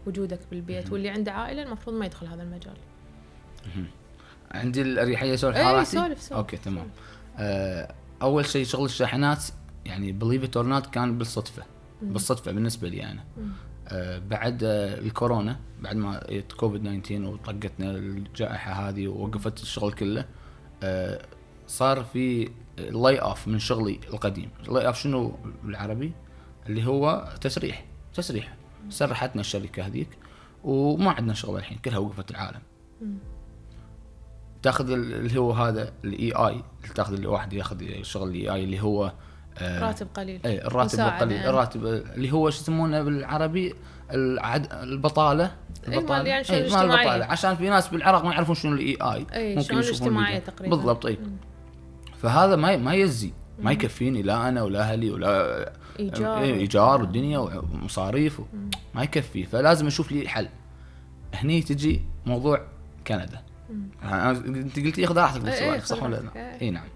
وجودك بالبيت. واللي عنده عائلة المفروض ما يدخل هذا المجال. عندي الأريحية سولف اي حالاتي. سولف. اوكي تمام. اول شيء شغل الشاحنات يعني believe it or not كان بالصدفة بالنسبة لي انا. بعد الكورونا، بعد ما كوفيد 19 وطقتنا الجائحة هذه ووقفت الشغل كله، صار في لاي اوف من شغلي القديم. لاي اوف شنو بالعربي؟ اللي هو تسريح. سرحتنا الشركة هذيك وما عندنا شغل الحين، كلها وقفت العالم. تاخذ اللي هو هذا الاي اي، تاخذ اللي واحد ياخذ شغل الاي اي اللي هو راتب قليل. اي الراتب قليل. الراتب اللي هو شو يسمونه بالعربي البطاله. البطاله يعني شغل اجتماعي، عشان في ناس بالعراق ما يعرفون شنو الاي اي، ممكن اجتماعيه تقريبا. بالضبط. اي فهذا ما يزي، ما يكفيني لا انا ولا اهلي ولا ايجار والدنيا ومصاريف ما يكفي. فلازم اشوف لي حل. هني تجي موضوع كندا. انت قلتي خذ راحتك بالسؤال، صح ولا لا؟ اي نعم.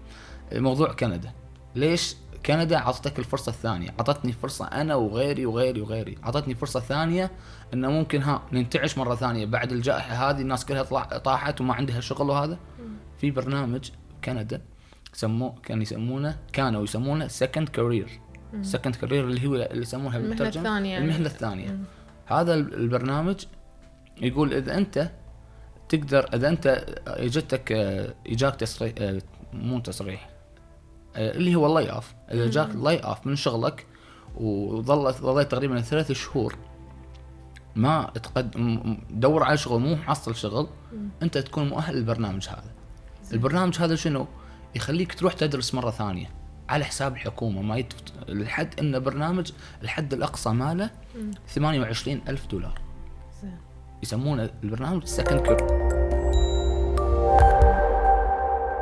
موضوع كندا، ليش كندا عطتك الفرصة الثانية؟ عطتني فرصة أنا وغيري عطتني فرصة ثانية إنه ممكن ننتعش مرة ثانية بعد الجائحة هذه. الناس كلها طاحت وما عندها شغل. وهذا في برنامج كندا كانوا يسمونه second career اللي هو اللي يسمونها بالترجمة المهنة الثانية. هذا البرنامج يقول إذا أنت تقدر، إذا أنت إجاك تصريح، مو تصريح، اللي هو اللاي اوف، اذا جاك لاي اوف من شغلك وظليت تقريبا 3 شهور ما تقدم دور على شغل، مو محصل شغل، انت تكون مؤهل للبرنامج هذا. البرنامج هذا شنو يخليك تروح تدرس مرة ثانية على حساب الحكومة. ما لحد ان برنامج الحد الاقصى ماله 28,000 دولار. يسمونه البرنامج سكند كير.